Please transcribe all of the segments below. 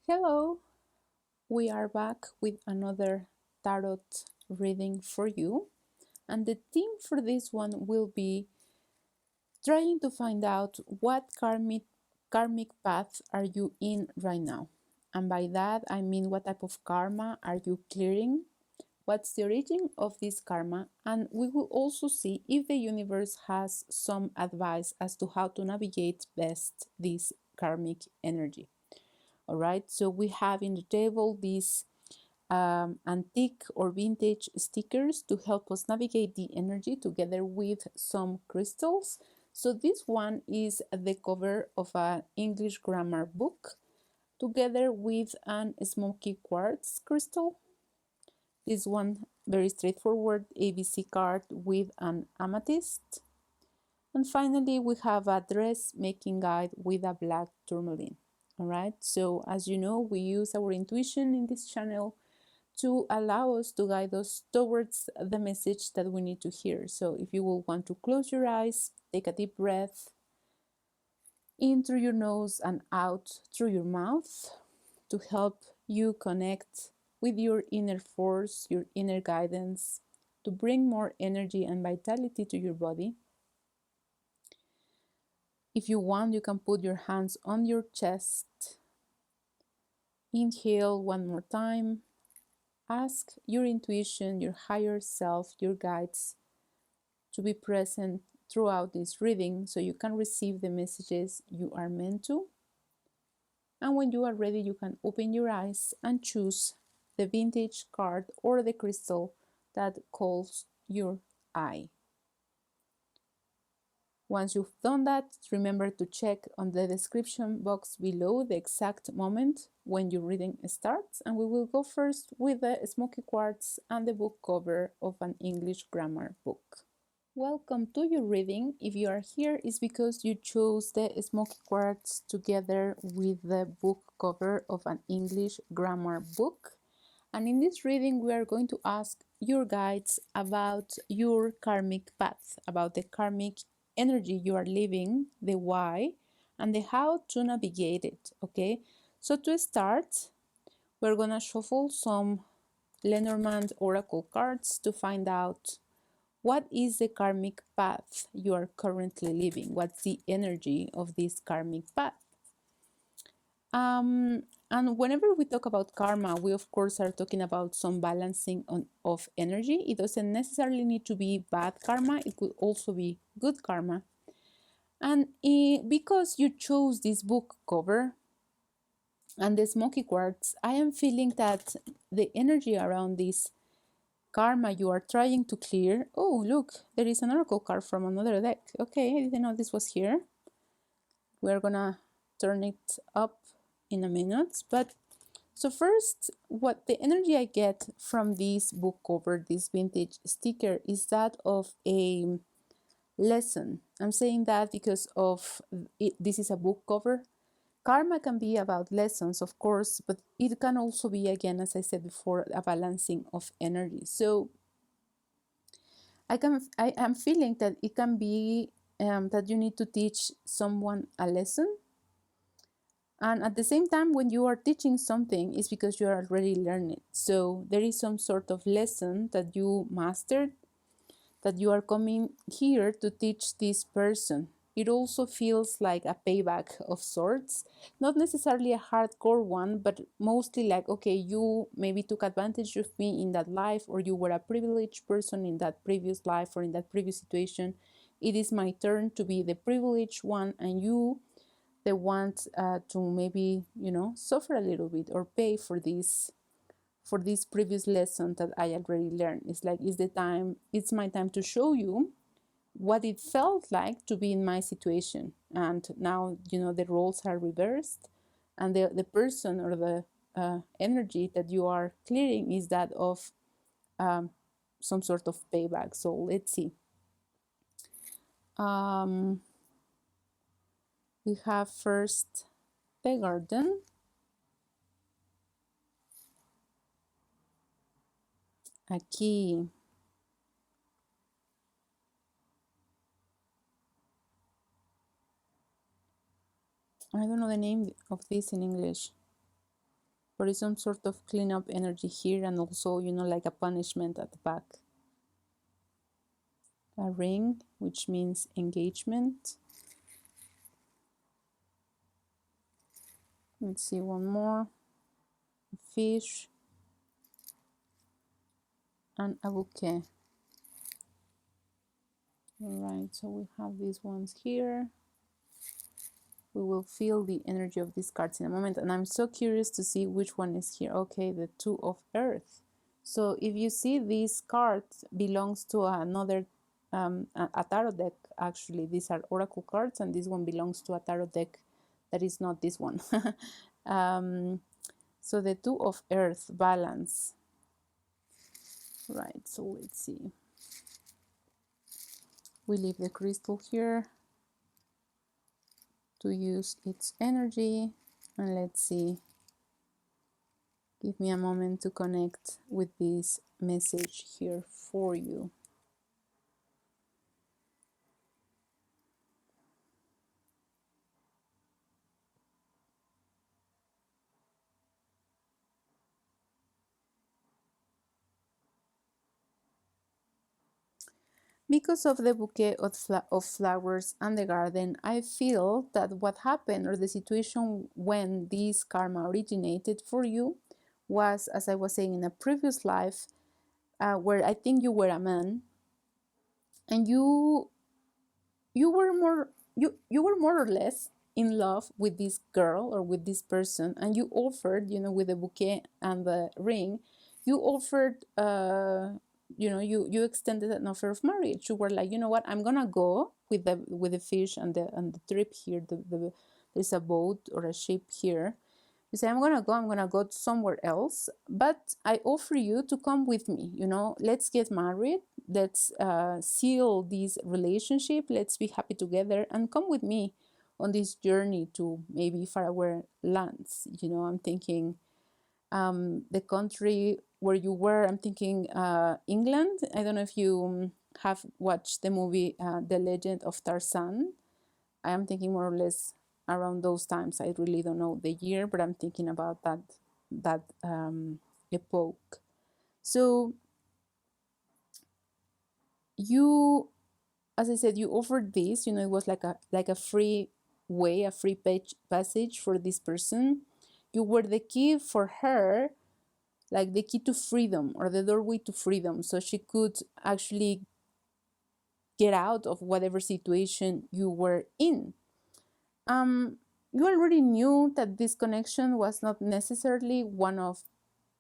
Hello, we are back with another tarot reading for you, and the theme for this one will be trying to find out what karmic path are you in right now. And by that I mean what type of karma are you clearing? What's the origin of this karma? And we will also see if the universe has some advice as to how to navigate best this karmic energy. All right, so we have in the table these antique or vintage stickers to help us navigate the energy together with some crystals. So this one is the cover of an English grammar book together with an smoky quartz crystal. This one very straightforward ABC card with an amethyst. And finally, we have a dressmaking guide with a black tourmaline. All right, so as you know, we use our intuition in this channel to allow us to guide us towards the message that we need to hear. So if you will want to close your eyes, take a deep breath in through your nose and out through your mouth to help you connect with your inner force, your inner guidance, to bring more energy and vitality to your body. If you want, you can put your hands on your chest. Inhale one more time. Ask your intuition, your higher self, your guides to be present throughout this reading so you can receive the messages you are meant to. And when you are ready, you can open your eyes and choose the vintage card or the crystal that calls your eye. Once you've done that, remember to check on the description box below the exact moment when your reading starts, and we will go first with the smoky quartz and the book cover of an English grammar book. Welcome to your reading. If you are here, it's because you chose the smoky quartz together with the book cover of an English grammar book. And in this reading, we are going to ask your guides about your karmic path, about the karmic energy you are living, the why, and the how to navigate it, okay? So to start, we're gonna shuffle some Lenormand oracle cards to find out what is the karmic path you are currently living. What's the energy of this karmic path? And whenever we talk about karma, we of course are talking about some balancing of energy. It doesn't necessarily need to be bad karma, it could also be good karma. And because you chose this book cover and the smoky quartz, I am feeling that the energy around this karma you are trying to clear. Oh, look, there is an oracle card from another deck. Okay, I didn't know this was here. We're gonna turn it up in a minute. But so first, what the energy I get from this book cover, this vintage sticker, is that of a lesson. I'm saying that because of it, this is a book cover. Karma can be about lessons, of course, but it can also be, again, as I said before, a balancing of energy. So I am feeling that it can be that you need to teach someone a lesson. And at the same time, when you are teaching something, it's because you are already learning. So there is some sort of lesson that you mastered, that you are coming here to teach this person. It also feels like a payback of sorts, not necessarily a hardcore one, but mostly like, okay, you maybe took advantage of me in that life, or you were a privileged person in that previous life or in that previous situation. It is my turn to be the privileged one, and you the one to maybe, suffer a little bit or pay for this previous lesson that I already learned. It's like, it's my time to show you what it felt like to be in my situation. And now, the roles are reversed, and the person or the energy that you are clearing is that of some sort of payback. So let's see. We have first the garden. Aquí. I don't know the name of this in English. There is some sort of cleanup energy here, and also, you know, like a punishment at the back. A ring, which means engagement. Let's see one more. A fish and a bouquet. All right, so we have these ones here. We will feel the energy of these cards in a moment, and I'm so curious to see which one is here. Okay, the Two of Earth. So if you see this card belongs to another a tarot deck. Actually, these are oracle cards, and this one belongs to a tarot deck that is not this one. So the Two of Earth, balance. Right, so let's see. We leave the crystal here to use its energy, and let's see. Give me a moment to connect with this message here for you. Because of the bouquet of flowers and the garden, I feel that what happened, or the situation when this karma originated for you, was, as I was saying, in a previous life, where I think you were a man, and you were more or less in love with this girl or with this person, and you offered, you know, with the bouquet and the ring, you offered, you extended an offer of marriage. You were like, you know what, I'm gonna go with the fish and the trip here. There's a boat or a ship here. You say, I'm gonna go somewhere else, but I offer you to come with me. You know, let's get married. Let's seal this relationship. Let's be happy together and come with me on this journey to maybe faraway lands. You know, I'm thinking the country where you were. I'm thinking England. I don't know if you have watched the movie The Legend of Tarzan. I am thinking more or less around those times. I really don't know the year, but I'm thinking about that epoch. So you, as I said, you offered this. You know, it was like a free way, a free passage for this person. You were the key for her, like the key to freedom or the doorway to freedom, so she could actually get out of whatever situation you were in. You already knew that this connection was not necessarily one of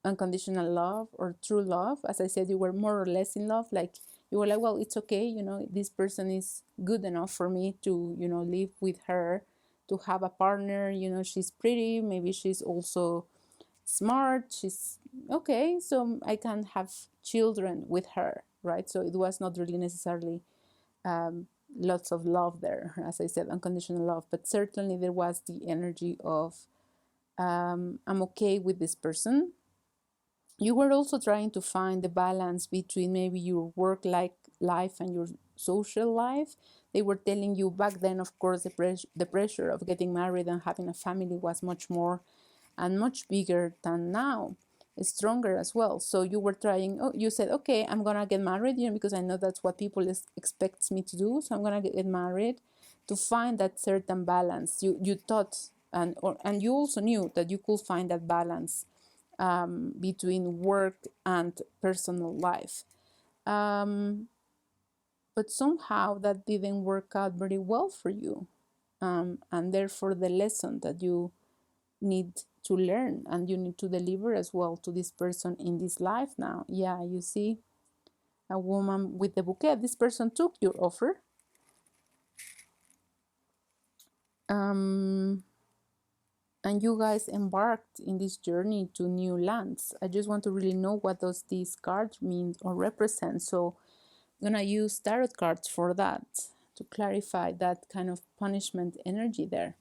unconditional love or true love. As I said, you were more or less in love. Like you were like, well, it's okay. You know, this person is good enough for me to, you know, live with her, to have a partner. You know, she's pretty. Maybe she's also smart. She's okay. So I can have children with her, right? So it was not really necessarily lots of love there, as I said, unconditional love, but certainly there was the energy of I'm okay with this person. You were also trying to find the balance between maybe your work life and your social life. They were telling you back then, of course, the pressure of getting married and having a family was much more and much bigger than now, stronger as well. So you were trying, you said, okay, I'm gonna get married, you know, because I know that's what people expects me to do. So I'm gonna get married to find that certain balance. You thought, and you also knew that you could find that balance between work and personal life. But somehow that didn't work out very well for you. And therefore the lesson that you need to learn and you need to deliver as well to this person in this life now. Yeah, you see a woman with the bouquet. This person took your offer. And you guys embarked in this journey to new lands. I just want to really know what does this card mean or represent. So I'm gonna use tarot cards for that, to clarify that kind of punishment energy there.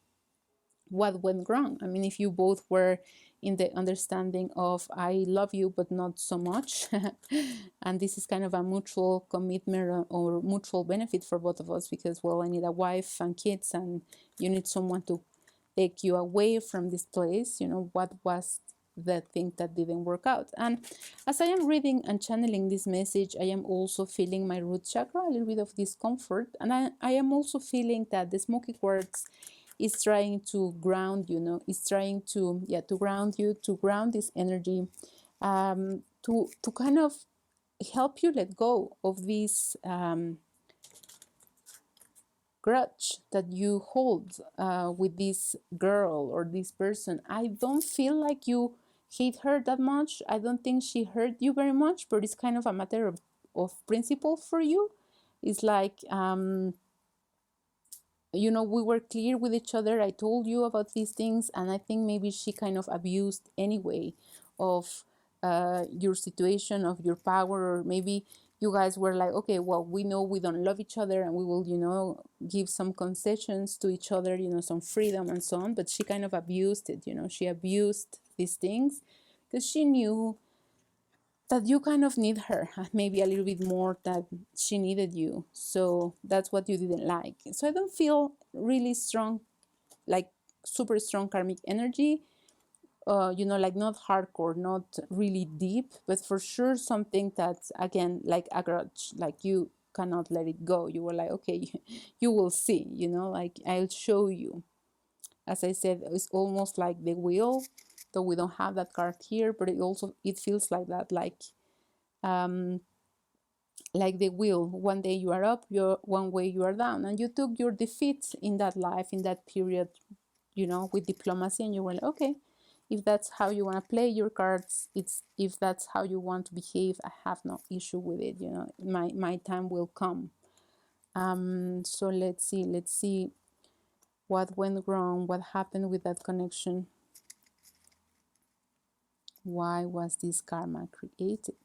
What went wrong? I mean, if you both were in the understanding of I love you but not so much, and this is kind of a mutual commitment or mutual benefit for both of us, because, well, I need a wife and kids and you need someone to take you away from this place. You know, what was the thing that didn't work out. And as I am reading and channeling this message, I am also feeling my root chakra, a little bit of discomfort. And I am also feeling that the smoky quartz is trying to ground you, is trying to, to ground you, to ground this energy, to kind of help you let go of this grudge that you hold with this girl or this person. I don't feel like you hate her that much. I don't think she hurt you very much, but it's kind of a matter of principle for you. It's like, we were clear with each other. I told you about these things, and I think maybe she kind of abused anyway of your situation, of your power, or maybe you guys were like, okay, well, we know we don't love each other, and we will, give some concessions to each other, some freedom and so on. But she kind of abused it, she abused these things because she knew that you kind of need her, maybe a little bit more that she needed you. So that's what you didn't like. So I don't feel really strong, like super strong karmic energy, like not hardcore, not really deep, but for sure something that's, again, like a grudge, like you cannot let it go. You were like, okay, you will see, like I'll show you. As I said, it's almost like the wheel, though we don't have that card here, but it feels like that, like the wheel. One day you are up, one way you are down, and you took your defeats in that life, in that period, with diplomacy, and you were like, okay, if that's how you want to play your cards, if that's how you want to behave, I have no issue with it. My time will come. So let's see what went wrong, what happened with that connection. Why was this karma created?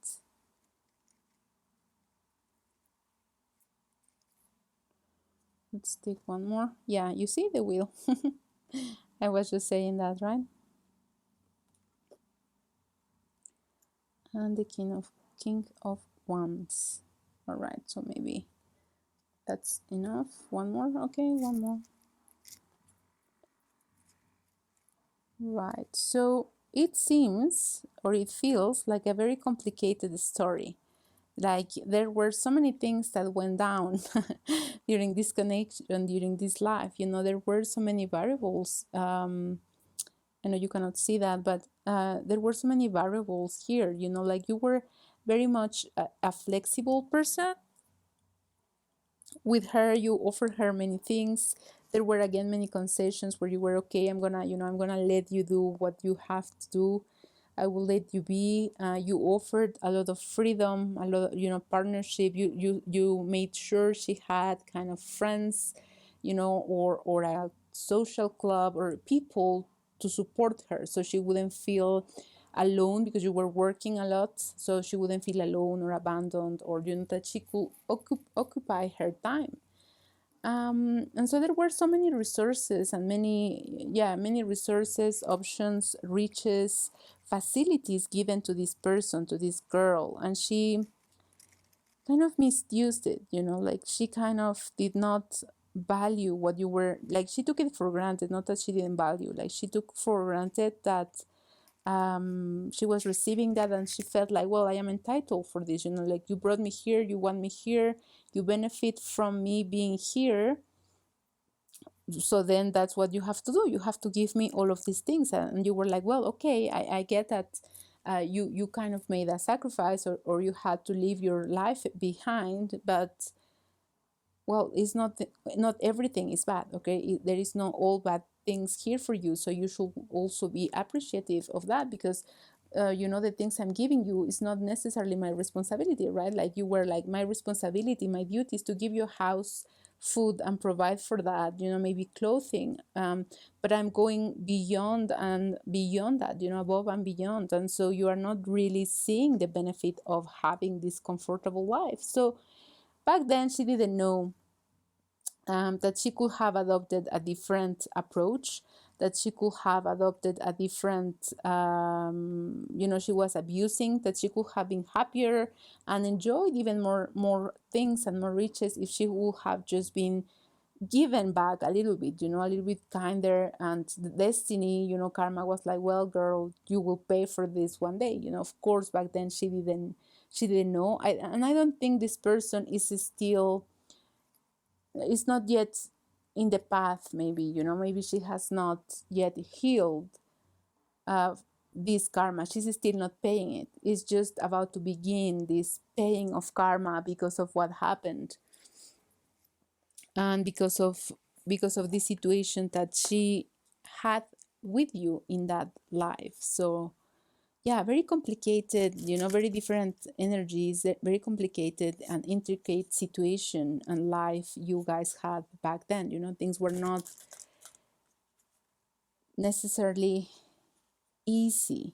Let's take one more. Yeah, you see the wheel. I was just saying that, right? And the King of Wands. All right, so maybe that's enough. One more. Okay, one more. Right. So it seems, or it feels like a very complicated story. Like there were so many things that went down during this connection, during this life. There were so many variables. I know you cannot see that, but there were so many variables here. Like you were very much a flexible person. With her, you offered her many things. There were again many concessions where you were, okay, I'm gonna let you do what you have to do. I will let you be. You offered a lot of freedom, a lot of, partnership. You made sure she had kind of friends, or a social club or people to support her, so she wouldn't feel alone, because you were working a lot, so she wouldn't feel alone or abandoned, or that she could occupy her time. And so there were so many resources and many resources, options, riches, facilities given to this person, to this girl, and she kind of misused it. Like she kind of did not value what you were, like she took it for granted, not that she didn't value, like she took for granted that she was receiving that, and she felt like, well, I am entitled for this, like you brought me here, you want me here, you benefit from me being here, so then that's what you have to do, you have to give me all of these things. And you were like, well, okay, I get that. You kind of made a sacrifice, or you had to leave your life behind, but well, it's not everything is bad, okay? There is no all bad things here for you, so you should also be appreciative of that, because the things I'm giving you is not necessarily my responsibility, right? Like you were like, my responsibility, my duty is to give you a house, food, and provide for that, maybe clothing, but I'm going beyond and beyond that, above and beyond, and so you are not really seeing the benefit of having this comfortable life. So back then she didn't know that she could have adopted a different approach, that she could have adopted a different, she was abusing, that she could have been happier and enjoyed even more things and more riches if she would have just been given back a little bit, a little bit kinder. And the destiny, karma was like, well, girl, you will pay for this one day. Of course, back then she didn't know. And I don't think this person is not yet in the path. Maybe she has not yet healed uh, this karma. She's still not paying it. It's just about to begin this paying of karma because of what happened, and because of the situation that she had with you in that life. So yeah, very complicated, very different energies, very complicated and intricate situation and life you guys had back then. Things were not necessarily easy.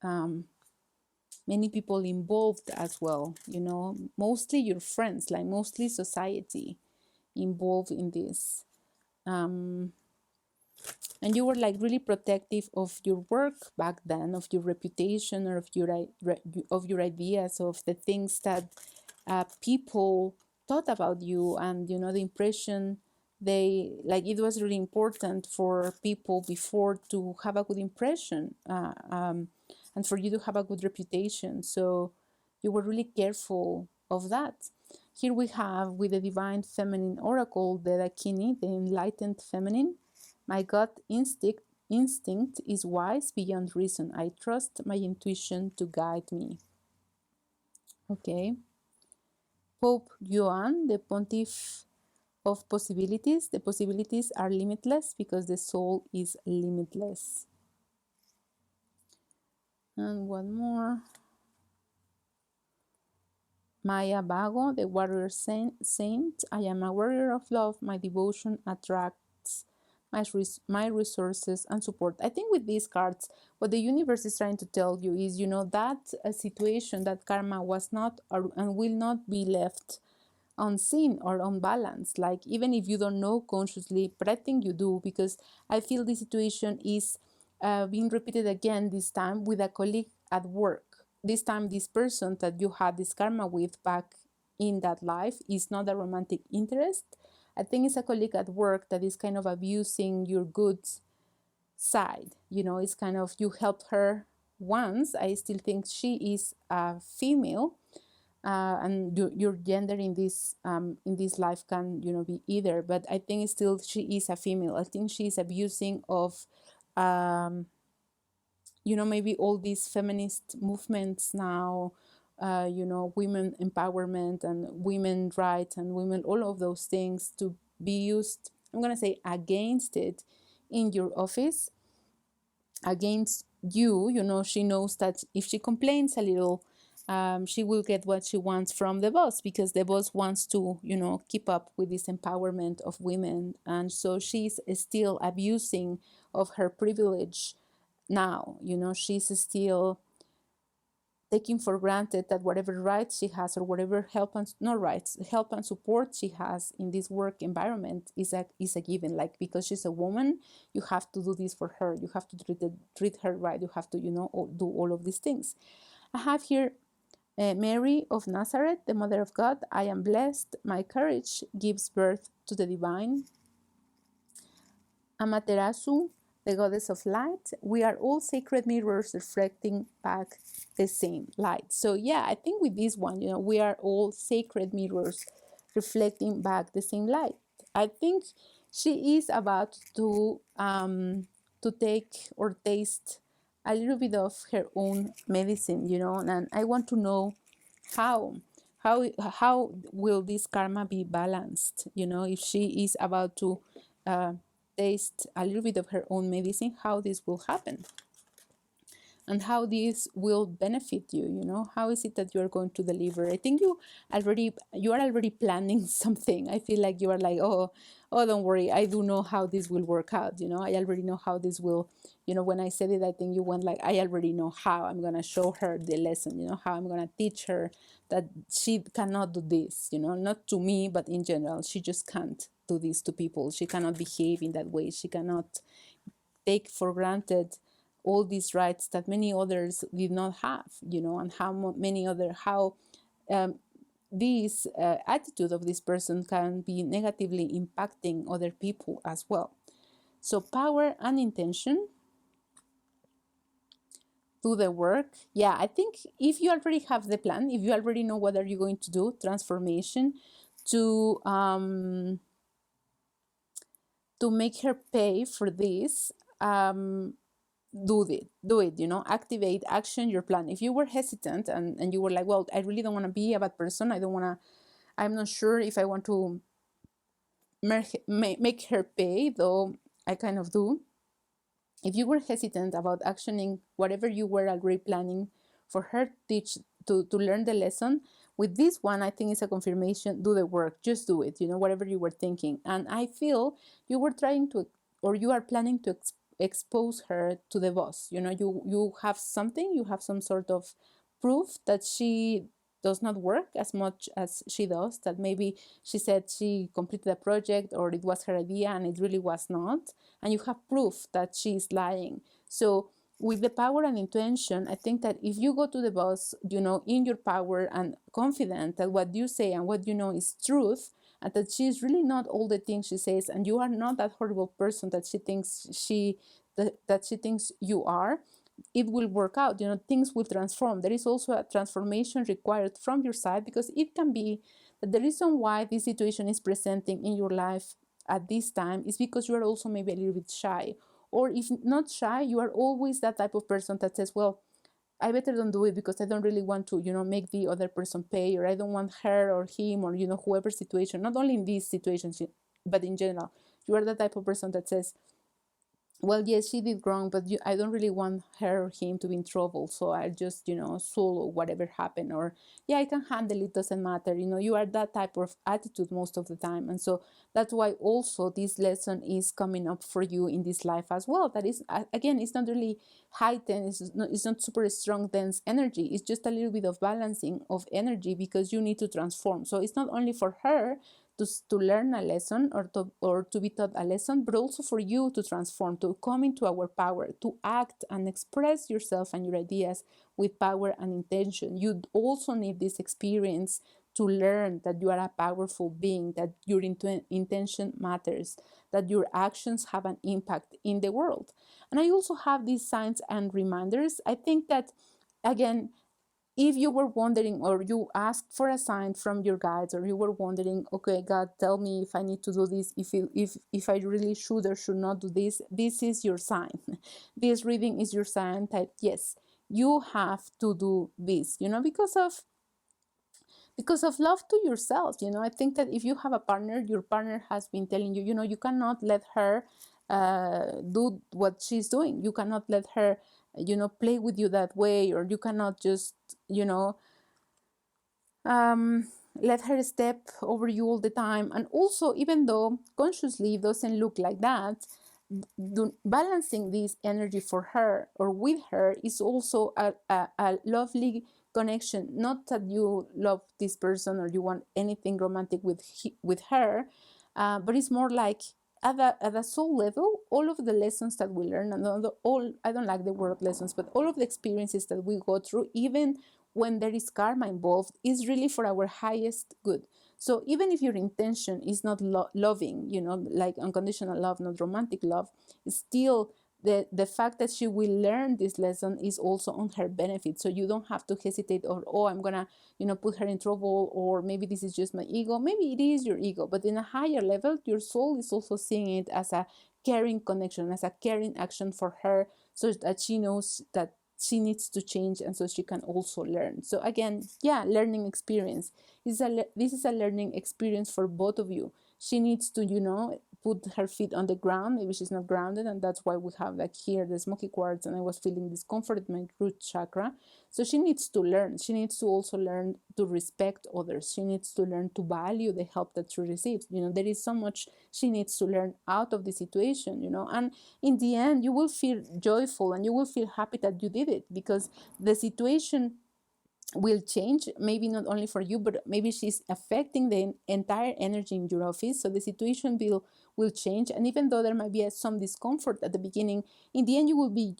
Many people involved as well, mostly your friends, like mostly society involved in this. And you were like really protective of your work back then, of your reputation, or of your ideas, of the things that people thought about you, and the impression they like. It was really important for people before to have a good impression, and for you to have a good reputation. So you were really careful of that. Here we have, with the divine feminine oracle, the Dakini, the enlightened feminine. My gut instinct is wise beyond reason. I trust my intuition to guide me. Okay. Pope Yuan, the pontiff of possibilities. The possibilities are limitless because the soul is limitless. And one more. Maya Vago, the warrior saint. I am a warrior of love. My devotion attracts my resources and support. I think with these cards, what the universe is trying to tell you is, that a situation, that karma was not and will not be left unseen or unbalanced. Like, even if you don't know consciously, but I think you do, because I feel this situation is being repeated again, this time with a colleague at work. This time, this person that you had this karma with back in that life is not a romantic interest. I think it's a colleague at work that is kind of abusing your good side. It's kind of, you helped her once. I still think she is a female, and your gender in this life can be either, but I think still she is a female. I think she is abusing of maybe all these feminist movements now, women empowerment and women rights and women, all of those things, to be used, I'm gonna say, against it in your office, against you. She knows that if she complains a little, she will get what she wants from the boss, because the boss wants to, keep up with this empowerment of women. And so she's still abusing of her privilege now. She's still taking for granted that whatever rights she has, or whatever help and not rights, help and support she has in this work environment is a given. Like, because she's a woman, you have to do this for her. You have to treat her right. You have to, do all of these things. I have here Mary of Nazareth, the Mother of God. I am blessed. My courage gives birth to the divine. Amaterasu, the goddess of light. We are all sacred mirrors reflecting back the same light. So yeah, I think with this one, we are all sacred mirrors reflecting back the same light. I think she is about to take or taste a little bit of her own medicine, and I want to know how how will this karma be balanced, if she is about to taste a little bit of her own medicine, how this will happen and how this will benefit you. How is it that you are going to deliver? I think you are already planning something. I feel like you are like, oh, don't worry, I do know how this will work out. I already know how this will, when I said it, I think you went like, I already know how I'm going to show her the lesson, how I'm going to teach her that she cannot do this, not to me, but in general. She just can't do this to people. She cannot behave in that way. She cannot take for granted all these rights that many others did not have, and how this attitude of this person can be negatively impacting other people as well. So power and intention, do the work. Yeah, I think if you already have the plan, if you already know what are you going to do, transformation, to make her pay for this, do it, activate action your plan. If you were hesitant and you were like, well, I really don't want to be a bad person, I'm not sure if I want to make her pay, though I kind of do. If you were hesitant about actioning whatever you were already planning for her to learn the lesson, with this one, I think it's a confirmation. Do the work, just do it, whatever you were thinking. And I feel you were trying to, or you are planning to expose her to the boss. You have something, you have some sort of proof that she does not work as much as she does, that maybe she said she completed a project or it was her idea and it really was not, and you have proof that she is lying. So with the power and intention, I think that if you go to the boss, in your power and confident that what you say and what you know is truth, and that she is really not all the things she says, and you are not that horrible person that she thinks that she thinks you are, it will work out. Things will transform. There is also a transformation required from your side, because it can be that the reason why this situation is presenting in your life at this time is because you are also maybe a little bit shy, or if not shy, you are always that type of person that says, well, I better don't do it because I don't really want to, make the other person pay, or I don't want her or him or, whoever situation, not only in these situations, but in general. You are the type of person that says, well, yes, she did wrong, but I don't really want her or him to be in trouble, so I'll just, swallow whatever happened, or yeah, I can handle it, doesn't matter. You are that type of attitude most of the time, and so that's why also this lesson is coming up for you in this life as well. That is, again, it's not really heightened, it's not super strong, dense energy. It's just a little bit of balancing of energy, because you need to transform. So it's not only for her to learn a lesson, or to be taught a lesson, but also for you to transform, to come into our power, to act and express yourself and your ideas with power and intention. You also need this experience to learn that you are a powerful being, that your intention matters, that your actions have an impact in the world. And I also have these signs and reminders. I think that, again, if you were wondering, or you asked for a sign from your guides, or you were wondering, okay, God, tell me if I need to do this, if I really should or should not do this, this is your sign. This reading is your sign that yes, you have to do this, because of love to yourself. I think that if you have a partner, your partner has been telling you, you cannot let her do what she's doing. You cannot let her, play with you that way, or you cannot just, you know, let her step over you all the time. And also, even though consciously it doesn't look like that, balancing this energy for her or with her is also a lovely connection. Not that you love this person or you want anything romantic with her, but it's more like at a soul level, all of the lessons that we learn, and I don't like the word lessons, but all of the experiences that we go through, even when there is karma involved, is really for our highest good. So even if your intention is not loving, like unconditional love, not romantic love, still the fact that she will learn this lesson is also on her benefit. So you don't have to hesitate, or, oh, I'm gonna, put her in trouble, or maybe this is just my ego. Maybe it is your ego, but in a higher level, your soul is also seeing it as a caring connection, as a caring action for her, so that she knows that she needs to change, and so she can also learn. So again, yeah, learning experience. This is a learning experience for both of you. She needs to, put her feet on the ground. Maybe she's not grounded, and that's why we have like here the smoky quartz, and I was feeling discomfort in my root chakra. So she needs to learn. She needs to also learn to respect others. She needs to learn to value the help that she receives. There is so much she needs to learn out of the situation, and in the end, you will feel joyful and you will feel happy that you did it, because the situation will change, maybe not only for you, but maybe she's affecting the entire energy in your office. So the situation will change, and even though there might be some discomfort at the beginning, in the end you will be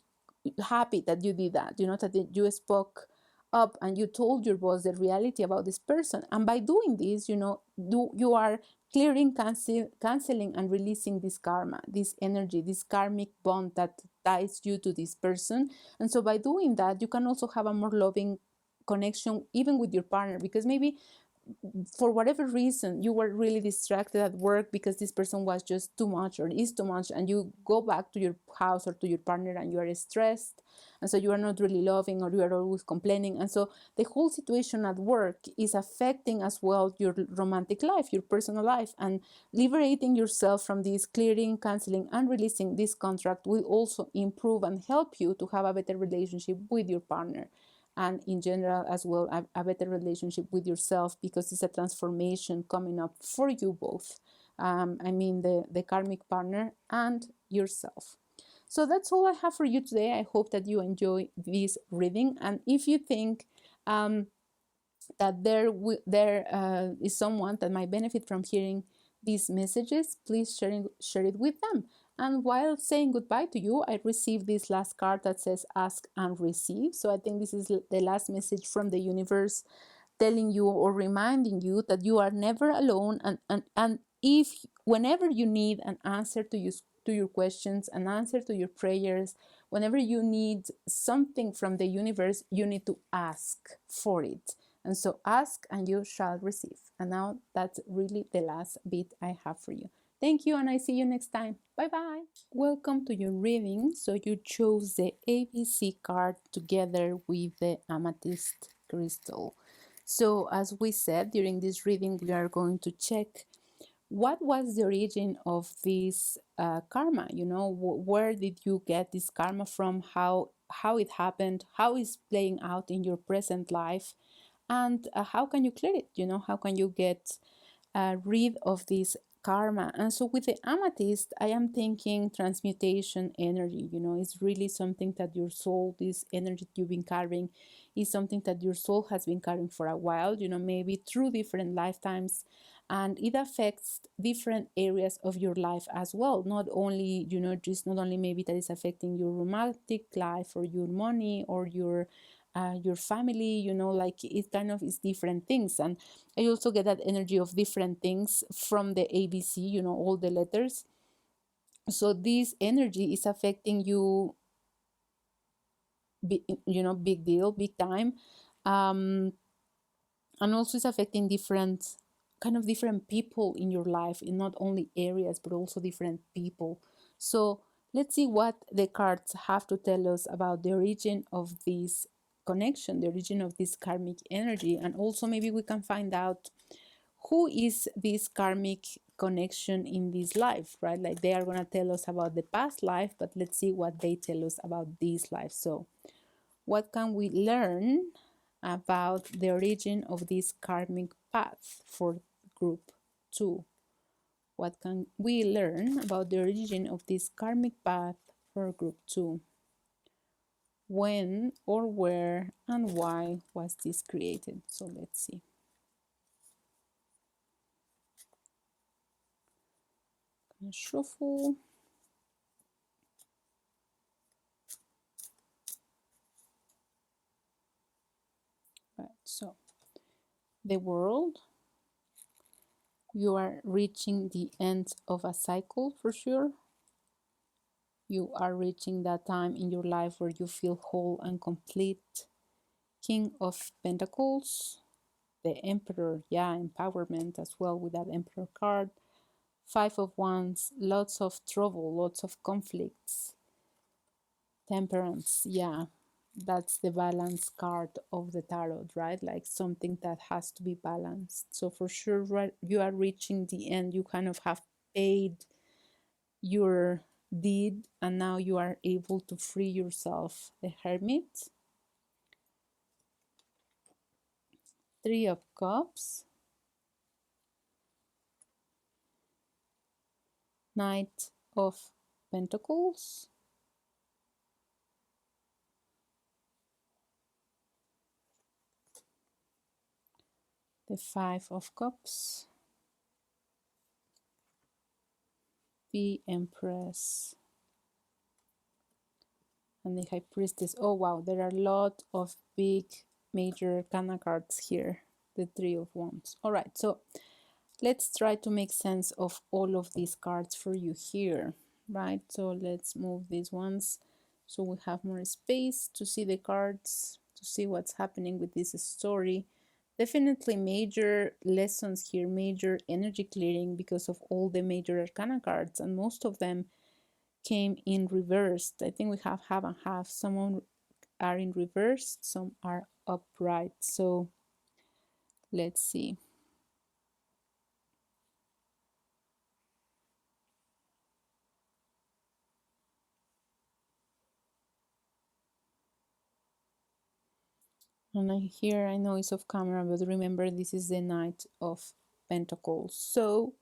happy that you did that, that you spoke up and you told your boss the reality about this person. And by doing this, you are clearing, canceling, and releasing this karma, this energy, this karmic bond that ties you to this person. And so by doing that, you can also have a more loving connection even with your partner, because maybe for whatever reason you were really distracted at work because this person was just too much or is too much, and you go back to your house or to your partner and you are stressed, and so you are not really loving, or you are always complaining, and so the whole situation at work is affecting as well your romantic life, your personal life. And liberating yourself from this, clearing, canceling, and releasing this contract will also improve and help you to have a better relationship with your partner, and in general as well a better relationship with yourself, because it's a transformation coming up for you both. I mean the karmic partner and yourself. So that's all I have for you today. I hope that you enjoy this reading, and if you think that there is someone that might benefit from hearing these messages, please share it with them. And while saying goodbye to you, I received this last card that says ask and receive. So I think this is the last message from the universe, telling you or reminding you that you are never alone, and if whenever you need an answer to your questions, an answer to your prayers, whenever you need something from the universe, you need to ask for it. And so ask and you shall receive. And now that's really the last bit I have for you. Thank you, and I see you next time. Bye bye. Welcome to your reading. So you chose the ABC card together with the amethyst crystal. So as we said during this reading, we are going to check what was the origin of this karma. Where did you get this karma from? How it happened? How it's playing out in your present life? And how can you clear it? How can you get rid of this karma? And so with the amethyst, I am thinking transmutation energy. It's really something that your soul, this energy you've been carrying, is something that your soul has been carrying for a while, maybe through different lifetimes. And it affects different areas of your life as well. Not only, not only maybe that is affecting your romantic life or your money or your family, like it kind of is different things. And I also get that energy of different things from the ABC, all the letters. So this energy is affecting you, big deal, big time. And also it's affecting different people in your life, in not only areas, but also different people. So let's see what the cards have to tell us about the origin of this connection, the origin of this karmic energy. And also maybe we can find out who is this karmic connection in this life, right? Like they are going to tell us about the past life, but let's see what they tell us about this life. So what can we learn about the origin of this karmic path for group 2? What can we learn about the origin of this karmic path for group 2? When or where and why was this created? So let's see. Shuffle. Right, so the world, you are reaching the end of a cycle for sure. You are reaching that time in your life where you feel whole and complete. King of Pentacles, the Emperor, yeah, empowerment as well with that Emperor card. Five of Wands, lots of trouble, lots of conflicts. Temperance, yeah, that's the balance card of the tarot, right? Like something that has to be balanced. So for sure, right, you are reaching the end. You kind of have paid your deed, and now you are able to free yourself. The Hermit, Three of Cups, Knight of Pentacles, the Five of Cups, the Empress, and the High Priestess. Oh wow, there are a lot of big major arcana cards here, the Three of Wands. All right, so let's try to make sense of all of these cards for you here, right? So let's move these ones so we have more space to see the cards, to see what's happening with this story. Definitely major lessons here, major energy clearing because of all the major arcana cards, and most of them came in reversed. I think we have and have. Some are in reverse, some are upright. So let's see. And I hear a noise of camera, but remember this is the Knight of Pentacles. So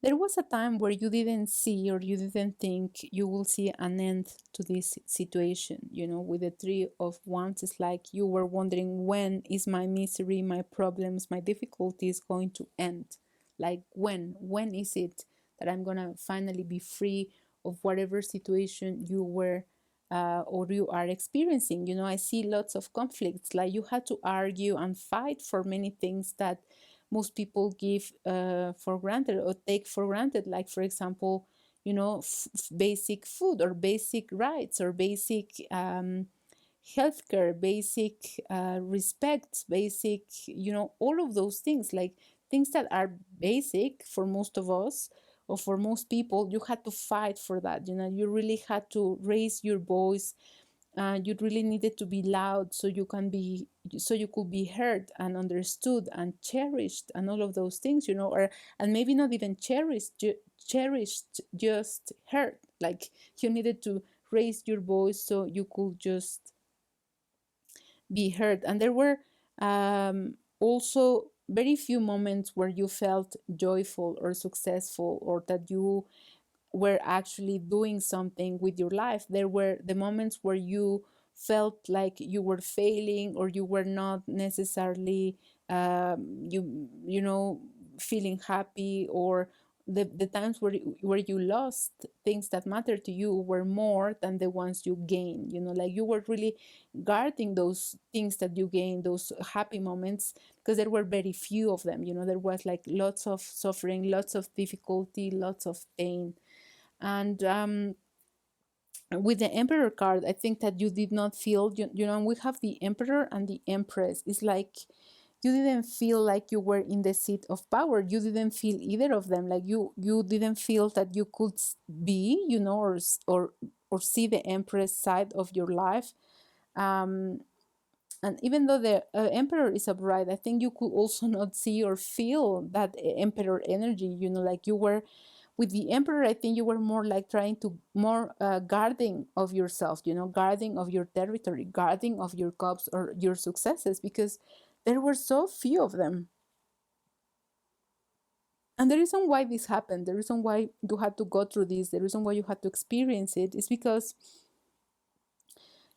there was a time where you didn't see or you didn't think you will see an end to this situation. You know, with the Three of Wands, it's like you were wondering, when is my misery, my problems, my difficulties going to end? Like when is it that I'm gonna finally be free of whatever situation you were or you are experiencing? You know, I see lots of conflicts. Like you had to argue and fight for many things that most people give for granted or take for granted, like for example, you know, basic food or basic rights or basic healthcare, basic respect, basic, you know, all of those things, like things that are basic for most of us or for most people. You had to fight for that, you know, you really had to raise your voice. You really needed to be loud so you can be, so you could be heard and understood and cherished and all of those things, you know, or and maybe not even cherished, just heard. Like you needed to raise your voice so you could just be heard. And there were also very few moments where you felt joyful or successful or that you were actually doing something with your life. There were the moments where you felt like you were failing or you were not necessarily you know, feeling happy, or the times where you lost things that mattered to you were more than the ones you gained. You know, like you were really guarding those things that you gained, those happy moments, because there were very few of them. You know, there was like lots of suffering, lots of difficulty, lots of pain. And with the Emperor card, I think that you did not feel, you know, we have the Emperor and the Empress. It's like you didn't feel like you were in the seat of power. You didn't feel either of them. Like you didn't feel that you could be, you know, or see the Empress side of your life. Um, and even though the Emperor is upright, I think you could also not see or feel that Emperor energy. You know, like you were with the Emperor, I think you were more like trying to more guarding of yourself, you know, guarding of your territory, guarding of your cups or your successes, because there were so few of them. And the reason why this happened, the reason why you had to go through this, the reason why you had to experience it is because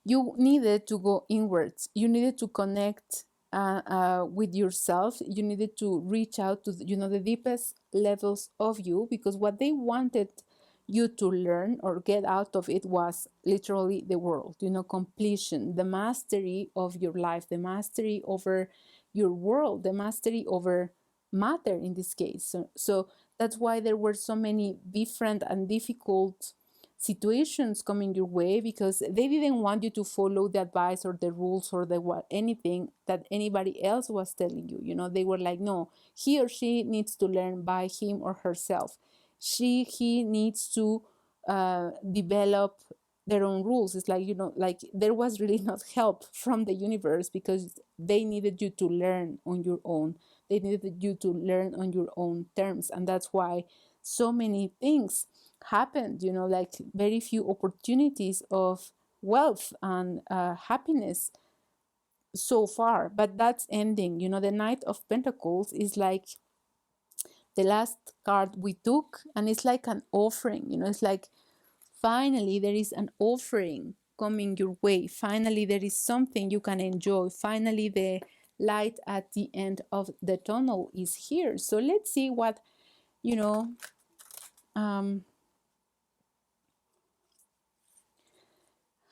you needed to go inwards. You needed to connect with yourself. You needed to reach out to, you know, the deepest levels of you, because what they wanted you to learn or get out of it was literally the world, you know, completion, the mastery of your life, the mastery over your world, the mastery over matter in this case. So that's why there were so many different and difficult situations coming your way, because they didn't want you to follow the advice or the rules or the what anything that anybody else was telling you. You know, they were like, no, he or she needs to learn by him or herself. He needs to develop their own rules. It's like, you know, like there was really not help from the universe, because they needed you to learn on your own. They needed you to learn on your own terms. And that's why so many things happened, you know, like very few opportunities of wealth and happiness so far. But that's ending. You know, the Knight of Pentacles is like the last card we took, and it's like an offering. You know, it's like finally there is an offering coming your way. Finally there is something you can enjoy. Finally the light at the end of the tunnel is here. So let's see what, you know,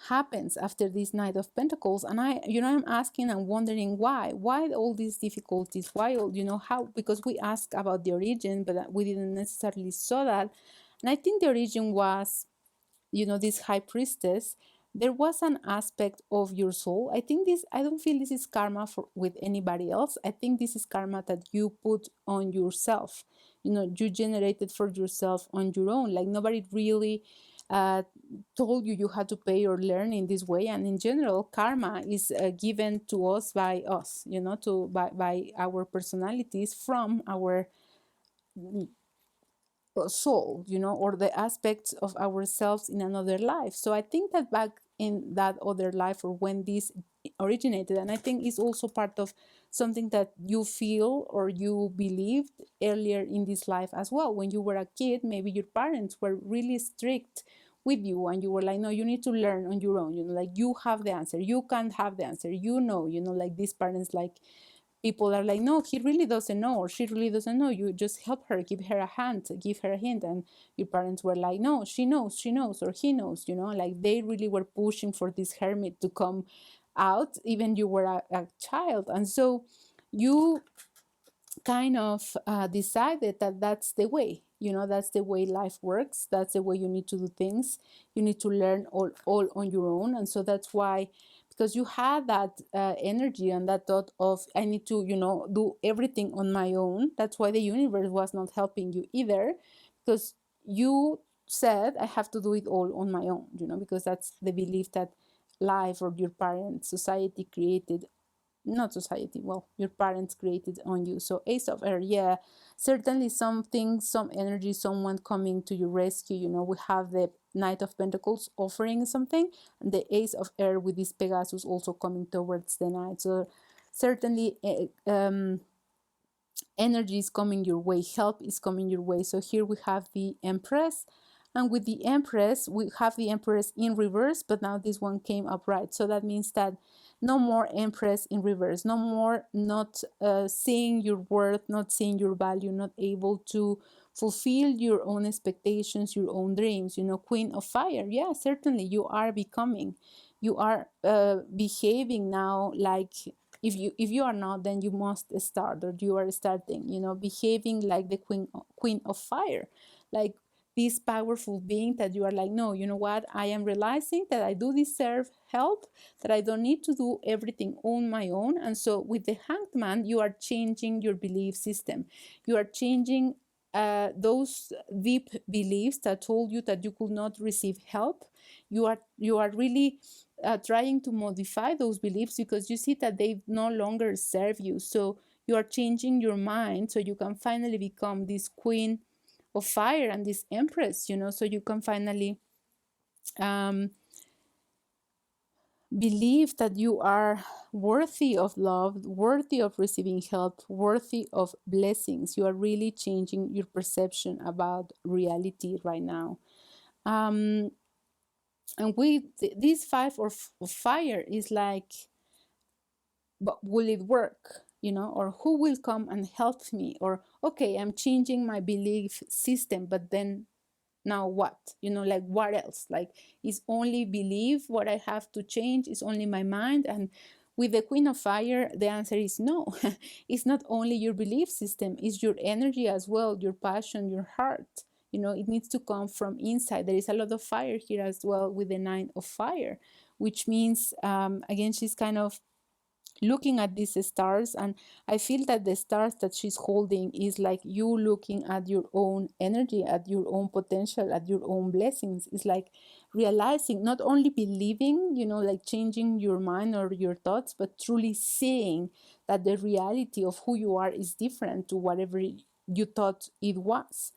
happens after this Knight of Pentacles. And I'm asking and wondering why all these difficulties, why all, how, because we asked about the origin, but we didn't necessarily saw that. And I think the origin was, this high priestess. There was an aspect of your soul. I don't feel this is karma with anybody else. I think this is karma that you put on yourself. You generated for yourself on your own. Like nobody really told you had to pay or learn in this way. And in general, karma is given to us by us, by our personalities from our soul, or the aspects of ourselves in another life. So I think that back in that other life, or when this originated, and I think it's also part of something that you feel or you believed earlier in this life as well. When you were a kid, maybe your parents were really strict with you, and you were like, no, you need to learn on your own, like you have the answer, you can't have the answer, like these parents, like people are like, no, he really doesn't know, or she really doesn't know, you just help her, give her a hand, give her a hint. And your parents were like, no, she knows, or he knows, like they really were pushing for this hermit to come out, even you were a child. And so you kind of decided that that's the way, that's the way life works, that's the way you need to do things, you need to learn all on your own. And so that's why, because you had that energy and that thought of, I need to do everything on my own. That's why the universe was not helping you either, because you said, I have to do it all on my own, because that's the belief that life or your parents, society created, not society, well, your parents created on you. So Ace of Air, yeah, certainly something, some energy, someone coming to your rescue. We have the Knight of Pentacles offering something, and the Ace of Air with this Pegasus also coming towards the Knight. So certainly energy is coming your way, help is coming your way. So here we have the Empress, and with the Empress, we have the Empress in reverse, but now this one came upright. So that means that no more Empress in reverse, no more not seeing your worth, not seeing your value, not able to fulfill your own expectations, your own dreams. Queen of Fire, yeah, certainly you are becoming, you are behaving now like, if you are not, then you must start, or you are starting, behaving like the queen of fire, like this powerful being that you are like, no, you know what, I am realizing that I do deserve help, that I don't need to do everything on my own. And so with the Hanged Man, you are changing your belief system, you are changing those deep beliefs that told you that you could not receive help. You are really trying to modify those beliefs, because you see that they no longer serve you. So you are changing your mind so you can finally become this queen of fire and this empress, so you can finally believe that you are worthy of love, worthy of receiving help, worthy of blessings. You are really changing your perception about reality right now. And with this five of fire is like, but will it work? Or who will come and help me? Or, okay, I'm changing my belief system, but then now what? Like what else? Like, is only belief what I have to change? Is only my mind? And with the Queen of Fire, the answer is no. It's not only your belief system, it's your energy as well, your passion, your heart. It needs to come from inside. There is a lot of fire here as well with the Nine of Fire, which means, again, she's kind of looking at these stars, and I feel that the stars that she's holding is like you looking at your own energy, at your own potential, at your own blessings. It's like realizing, not only believing, like changing your mind or your thoughts, but truly seeing that the reality of who you are is different to whatever you thought it was.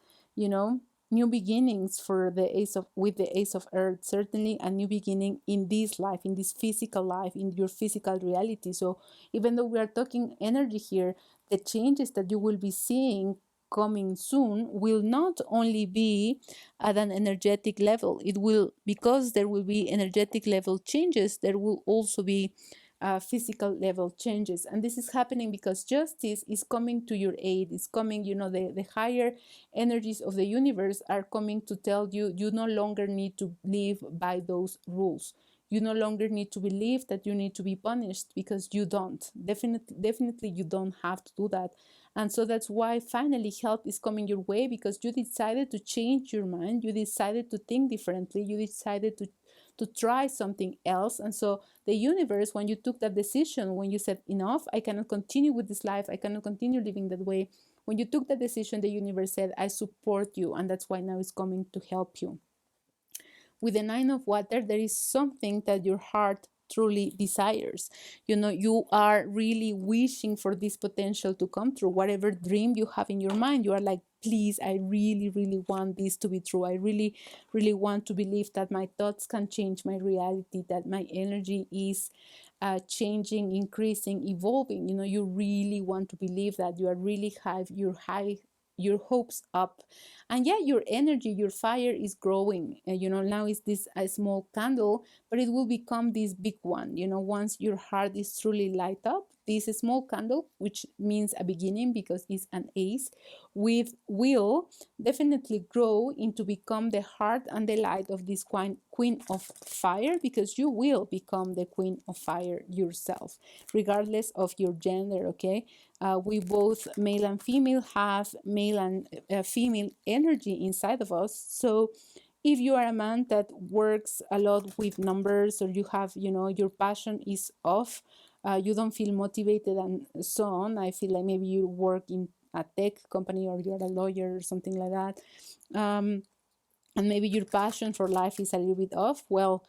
New beginnings for the with the Ace of Earth, certainly a new beginning in this life, in this physical life, in your physical reality. So even though we are talking energy here, the changes that you will be seeing coming soon will not only be at an energetic level. It will, because there will be energetic level changes, there will also be physical level changes. And this is happening because justice is coming to your aid. It's coming, the higher energies of the universe are coming to tell you you no longer need to live by those rules. You no longer need to believe that you need to be punished, because you don't. Definitely you don't have to do that. And so that's why finally help is coming your way, because you decided to change your mind. You decided to think differently. You decided to try something else. And so the universe, when you took that decision, when you said, enough, I cannot continue with this life, I cannot continue living that way. When you took that decision, the universe said, I support you. And that's why now it's coming to help you. With the Nine of Water, there is something that your heart truly desires. You are really wishing for this potential to come true. Whatever dream you have in your mind, you are like, please, I really, really want this to be true. I really, really want to believe that my thoughts can change my reality, that my energy is changing, increasing, evolving. You really want to believe that. You are really your hopes up. And yeah, your energy, your fire is growing. Now is this a small candle, but it will become this big one. Once your heart is truly light up, this small candle, which means a beginning because it's an ace, will definitely grow into become the heart and the light of this queen of fire, because you will become the queen of fire yourself, regardless of your gender. Okay, we both, male and female, have male and female energy inside of us. So if you are a man that works a lot with numbers, or you have, your passion is off, you don't feel motivated and so on, I feel like maybe you work in a tech company, or you're a lawyer or something like that, and maybe your passion for life is a little bit off. Well,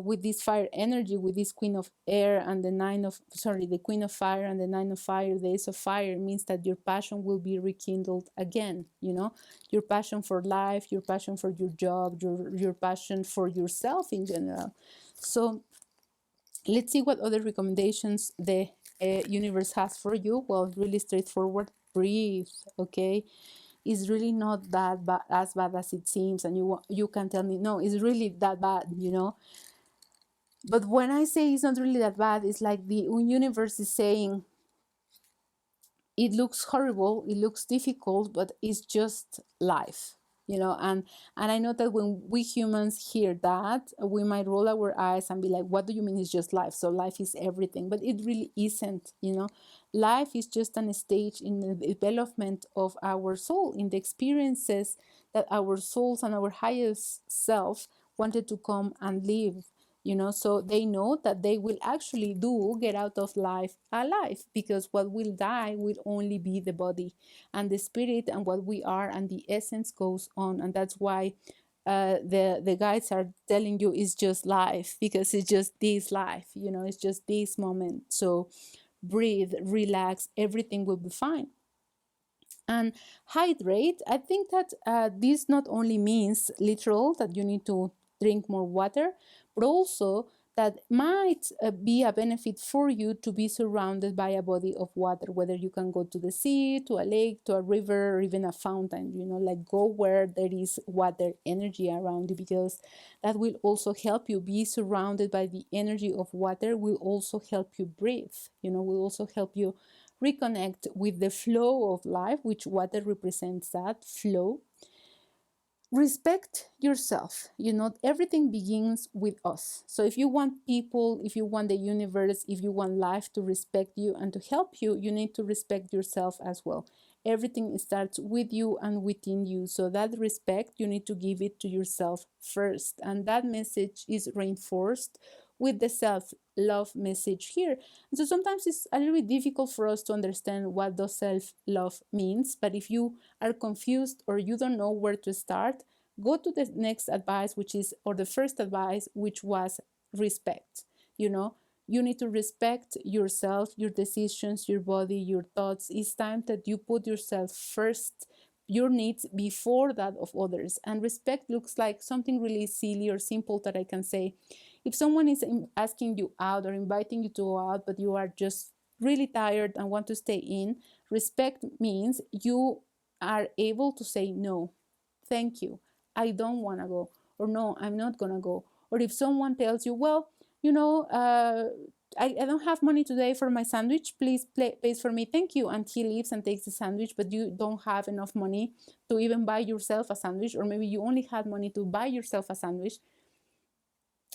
with this fire energy, with this queen of air and the queen of fire and the nine of fire, the ace of fire, means that your passion will be rekindled again. Your passion for life, your passion for your job, your passion for yourself in general. So let's see what other recommendations the universe has for you. Well, really straightforward. Breathe. Okay, it's really not that bad, as bad as it seems, and you can tell me, no, it's really that bad. But when I say it's not really that bad, it's like the universe is saying, it looks horrible, it looks difficult, but it's just life. And I know that when we humans hear that, we might roll our eyes and be like, what do you mean it's just life? So life is everything. But it really isn't. Life is just a stage in the development of our soul, in the experiences that our souls and our highest self wanted to come and live. So they know that they will actually do get out of life alive, because what will die will only be the body, and the spirit and what we are and the essence goes on. And that's why the guides are telling you it's just life, because it's just this life, it's just this moment. So breathe, relax, everything will be fine. And hydrate, I think that this not only means literal that you need to drink more water, but also that might be a benefit for you to be surrounded by a body of water, whether you can go to the sea, to a lake, to a river, or even a fountain. Like go where there is water energy around you, because that will also help you. Be surrounded by the energy of water will also help you breathe, will also help you reconnect with the flow of life, which water represents that flow. Respect yourself. Everything begins with us. So if you want people, if you want the universe, if you want life to respect you and to help you, you need to respect yourself as well. Everything starts with you and within you. So that respect, you need to give it to yourself first. And that message is reinforced with the self-love message here. And so sometimes it's a little bit difficult for us to understand what does self-love means. But if you are confused or you don't know where to start, go to the next advice, or the first advice, which was respect. You need to respect yourself, your decisions, your body, your thoughts. It's time that you put yourself first, your needs before that of others. And respect looks like something really silly or simple that I can say. If someone is asking you out or inviting you to go out, but you are just really tired and want to stay in, respect means you are able to say no, thank you, I don't want to go, or no, I'm not going to go. Or if someone tells you, well, I don't have money today for my sandwich. Please pay for me. Thank you. And he leaves and takes the sandwich, but you don't have enough money to even buy yourself a sandwich, or maybe you only had money to buy yourself a sandwich,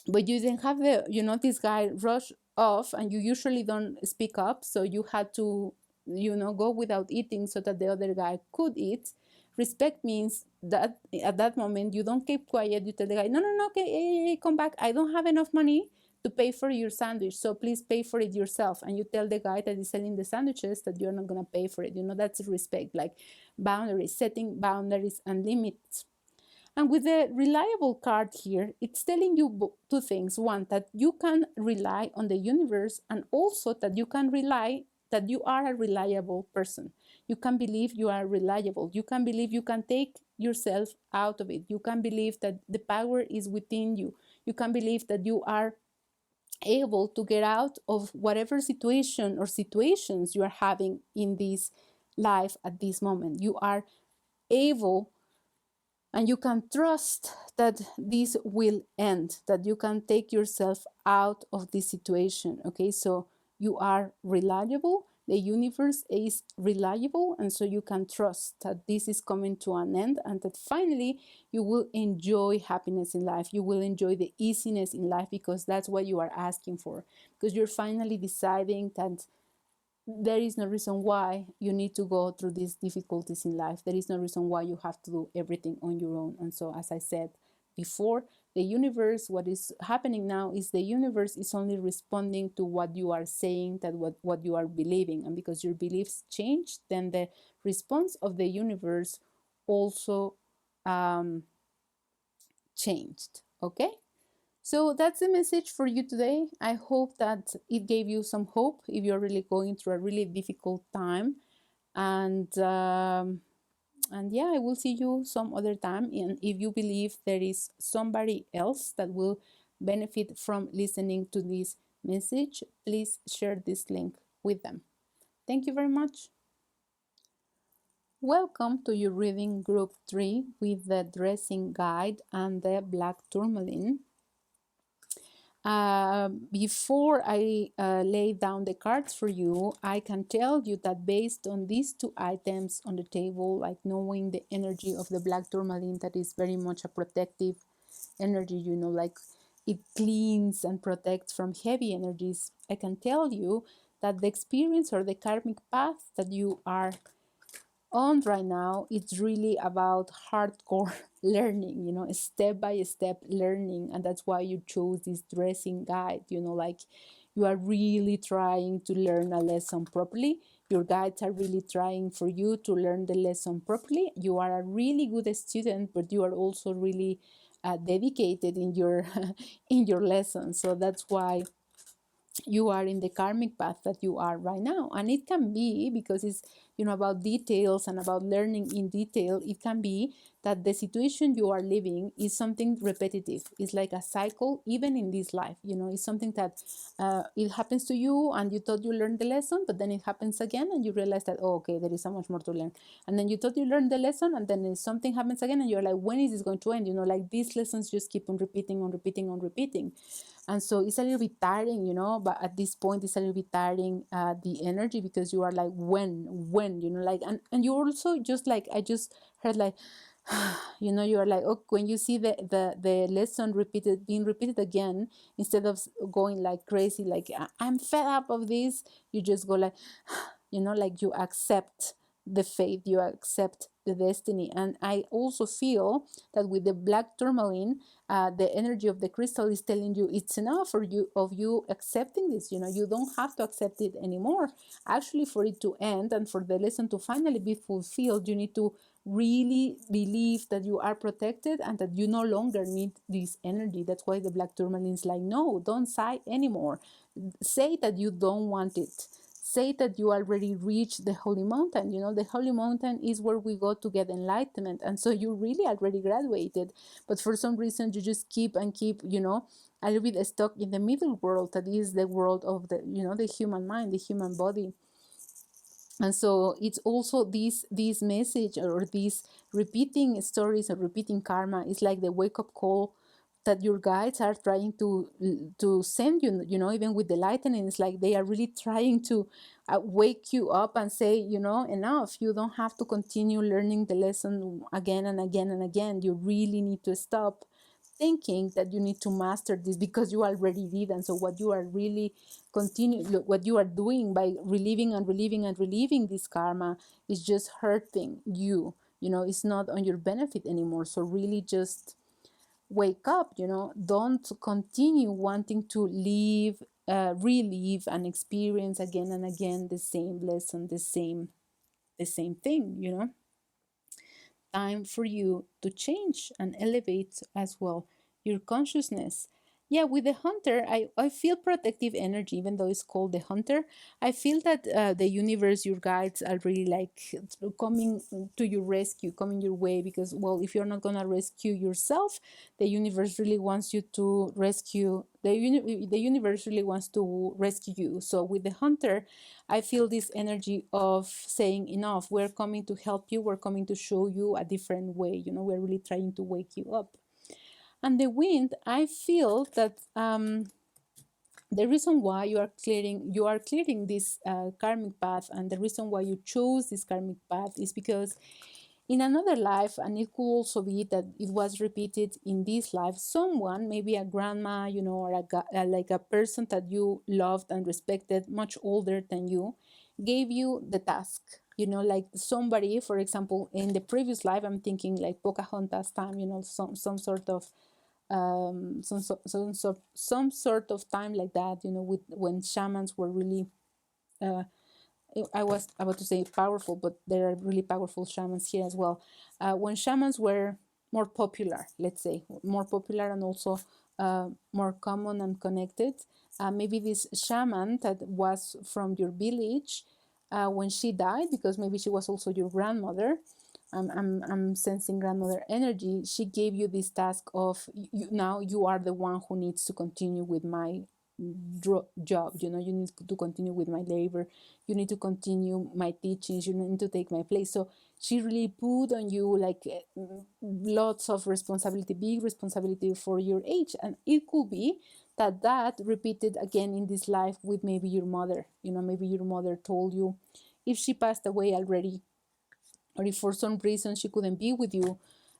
but you didn't have this guy rush off, and you usually don't speak up, so you had to go without eating so that the other guy could eat. Respect means that at that moment you don't keep quiet. You tell the guy, no, no, no, okay, hey, come back, I don't have enough money to pay for your sandwich, so please pay for it yourself. And you tell the guy that is selling the sandwiches that you're not going to pay for it. That's respect, like boundaries, setting boundaries and limits. And with the reliable card here, it's telling you two things. One, that you can rely on the universe, and also that you can rely that you are a reliable person. You can believe you are reliable. You can believe you can take yourself out of it. You can believe that the power is within you. You can believe that you are able to get out of whatever situation or situations you are having in this life at this moment. You are able, and you can trust that this will end, that you can take yourself out of this situation. Okay, so you are reliable, the universe is reliable, and so you can trust that this is coming to an end, and that finally you will enjoy happiness in life. You will enjoy the easiness in life, because that's what you are asking for, because you're finally deciding that there is no reason why you need to go through these difficulties in life. There is no reason why you have to do everything on your own. And so, as I said before, the universe, what is happening now is the universe is only responding to what you are saying, that what you are believing. And because your beliefs change, then the response of the universe also changed. Okay? So that's the message for you today. I hope that it gave you some hope if you're really going through a really difficult time. And yeah, I will see you some other time. And if you believe there is somebody else that will benefit from listening to this message, please share this link with them. Thank you very much. Welcome to your reading group 3 with the dressing guide and the black tourmaline. Before I lay down the cards for you, I can tell you that based on these two items on the table, like knowing the energy of the black tourmaline, that is very much a protective energy, like it cleans and protects from heavy energies, I can tell you that the experience or the karmic path that you are on right now, it's really about hardcore learning, step by step learning. And that's why you chose this dressing guide, like you are really trying to learn a lesson properly. Your guides are really trying for you to learn the lesson properly. You are a really good student, but you are also really dedicated in your in your lesson. So that's why you are in the karmic path that you are right now. And it can be, because it's about details and about learning in detail, it can be that the situation you are living is something repetitive. It's like a cycle, even in this life. It's something that it happens to you and you thought you learned the lesson, but then it happens again and you realize that, oh, okay, there is so much more to learn. And then you thought you learned the lesson, and then something happens again and you're like, when is this going to end? Like these lessons just keep on repeating. And so it's a little bit tiring, but at this point it's a little bit tiring, the energy, because you are like, when, like, and you also just like, I just heard like, you are like, oh, when you see the lesson being repeated again, instead of going like crazy, like I'm fed up of this, you just go like, like you accept the fate, you accept the destiny. And I also feel that with the black tourmaline, the energy of the crystal is telling you it's enough for you of you accepting this. You don't have to accept it anymore. Actually, for it to end and for the lesson to finally be fulfilled, you need to really believe that you are protected and that you no longer need this energy. That's why the black tourmaline is like, no, don't sigh anymore. Say that you don't want it. Say that you already reached the holy mountain. The holy mountain is where we go to get enlightenment. And so you really already graduated. But for some reason, you just keep, a little bit stuck in the middle world. That is the world of the human mind, the human body. And so it's also this message, or these repeating stories or repeating karma is like the wake-up call that your guides are trying to send you, you know, even with the lightning, it's like they are really trying to wake you up and say, you know, enough, you don't have to continue learning the lesson again and again and again. You really need to stop thinking that you need to master this, because you already did. And so what you are really what you are doing by reliving and reliving and reliving this karma is just hurting you, you know, it's not on your benefit anymore. So really just wake up, you know, don't continue wanting to live, relive and experience again and again the same lesson, the same thing, you know. Time for you to change and elevate as well your consciousness. Yeah, with the hunter, I feel protective energy, even though it's called the hunter. I feel that the universe, your guides are really like coming to your rescue, coming your way, because, well, if you're not going to rescue yourself, the universe really wants you to rescue, the universe really wants to rescue you. So with the hunter, I feel this energy of saying, enough, we're coming to help you, we're coming to show you a different way, you know, we're really trying to wake you up. And the wind, I feel that the reason why you are clearing this karmic path, and the reason why you chose this karmic path is because in another life, and it could also be that it was repeated in this life, someone, maybe a grandma, you know, or like a person that you loved and respected, much older than you, gave you the task. You know, like somebody, for example, in the previous life, I'm thinking like Pocahontas time, you know, some sort of some sort of time like that, you know, with when shamans were really uh, I was about to say powerful, but there are really powerful shamans here as well. When shamans were more popular, let's say, more popular, and also more common and connected, maybe this shaman that was from your village, when she died, because maybe she was also your grandmother, I'm sensing grandmother energy, she gave you this task of, now you are the one who needs to continue with my job, you know, you need to continue with my labor, you need to continue my teachings, you need to take my place. So she really put on you like lots of responsibility, big responsibility for your age. And it could be that that repeated again in this life with maybe your mother, you know, maybe your mother told you, if she passed away already, or if for some reason she couldn't be with you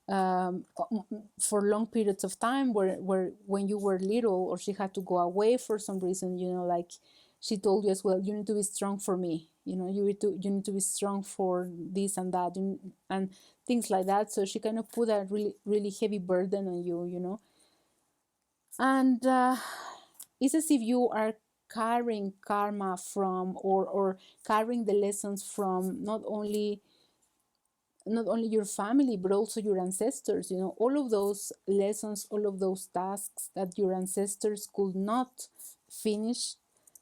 for long periods of time, where when you were little, or she had to go away for some reason, you know, like she told you as well, you need to be strong for me, you know, you need to be strong for this and that, and things like that. So she kind of put a really really heavy burden on you, you know. And it's as if you are carrying karma from, or carrying the lessons from, not only your family, but also your ancestors, you know, all of those lessons, all of those tasks that your ancestors could not finish,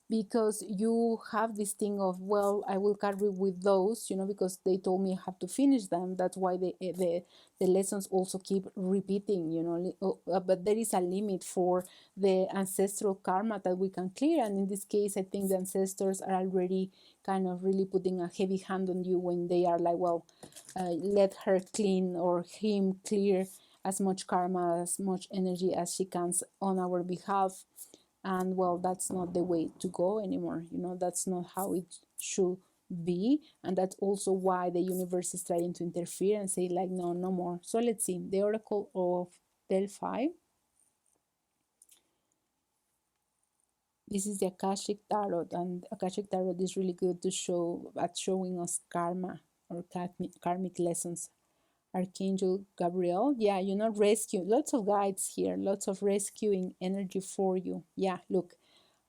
because you have this thing of, well, I will carry with those, you know, because they told me I have to finish them. That's why the lessons also keep repeating, you know. But there is a limit for the ancestral karma that we can clear. And in this case, I think the ancestors are already kind of really putting a heavy hand on you when they are like, well, let her clean, or him clear as much karma, as much energy as she can on our behalf. And well, that's not the way to go anymore, you know, that's not how it should be. And that's also why the universe is trying to interfere and say like, no, no more. So let's see, the oracle of Delphi, this is the Akashic Tarot, and Akashic Tarot is really good to show at showing us karma, or karmic lessons. Archangel Gabriel, yeah, you know, rescue, lots of guides here, lots of rescuing energy for you. Yeah, look,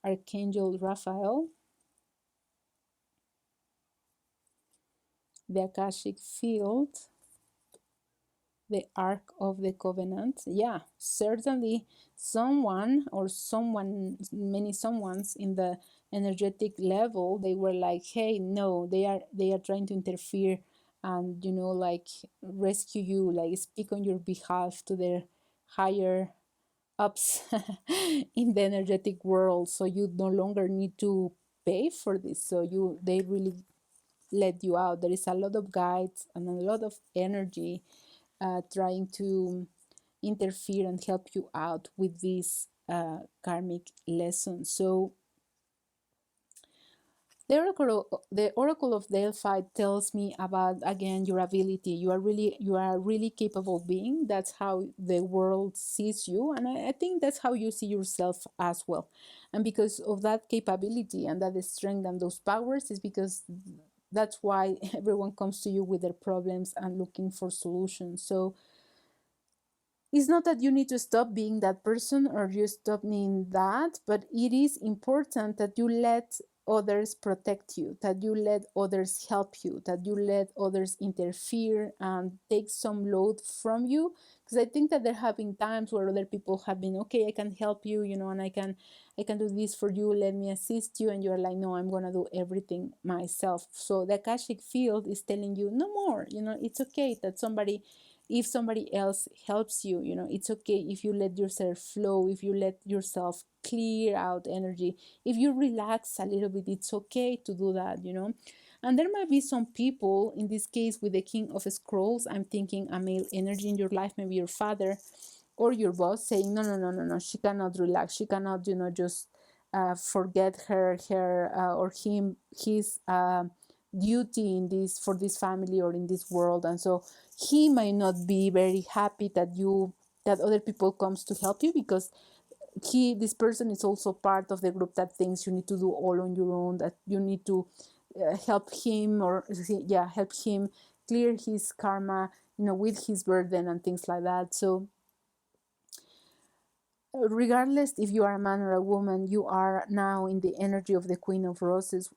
Archangel Raphael, the Akashic field, the Ark of the Covenant. Yeah, certainly someone, or someone, many someones in the energetic level, they were like, hey, no, they are trying to interfere, and, you know, like rescue you, like speak on your behalf to their higher ups in the energetic world, so you no longer need to pay for this. So they really let you out. There is a lot of guides and a lot of energy trying to interfere and help you out with this karmic lesson. So the Oracle of Delphi tells me about, again, your ability. You are a really capable being. That's how the world sees you, and I think that's how you see yourself as well. And because of that capability and that strength and those powers, is because that's why everyone comes to you with their problems and looking for solutions. So it's not that you need to stop being that person or you stop being that, but it is important that you let others protect you, that you let others help you, that you let others interfere and take some load from you. Because I think that there have been times where other people have been, okay, I can help you, and I can do this for you, let me assist you, and you're like, no, I'm gonna do everything myself. So the Akashic field is telling you no more. It's okay that if somebody else helps you, it's okay if you let yourself flow, if you let yourself clear out energy, if you relax a little bit, it's okay to do that. And there might be some people, in this case with the King of Scrolls, I'm thinking a male energy in your life, maybe your father or your boss, saying, no, no, no, no, no, she cannot relax, she cannot, just forget her or his duty in this, for this family or in this world. And so he might not be very happy that other people comes to help you, because this person is also part of the group that thinks you need to do all on your own, that you need to help him, or help him clear his karma, with his burden and things like that. So regardless if you are a man or a woman, you are now in the energy of the Queen of Roses,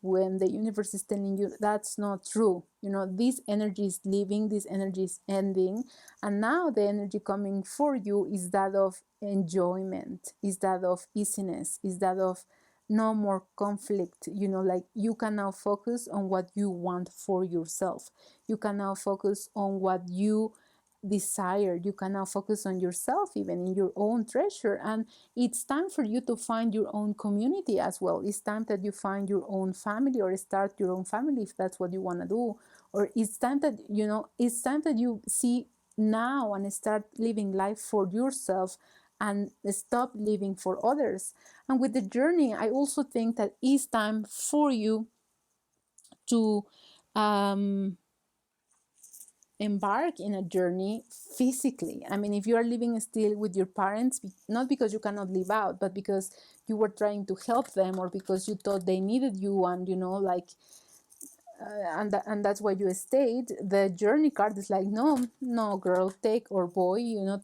when the universe is telling you that's not true. This energy is leaving, this energy is ending, and now the energy coming for you is that of enjoyment, is that of easiness, is that of no more conflict. Like, you can now focus on what you want for yourself. You can now focus on what you desire. You can now focus on yourself, even in your own treasure. And it's time for you to find your own community as well. It's time that you find your own family, or start your own family if that's what you want to do. Or it's time that you see now and start living life for yourself and stop living for others. And with the journey, I also think that it's time for you to embark in a journey physically. I mean, if you are living still with your parents, not because you cannot live out, but because you were trying to help them, or because you thought they needed you, and and that's why you stayed, the journey card is like, no, no, girl, or boy,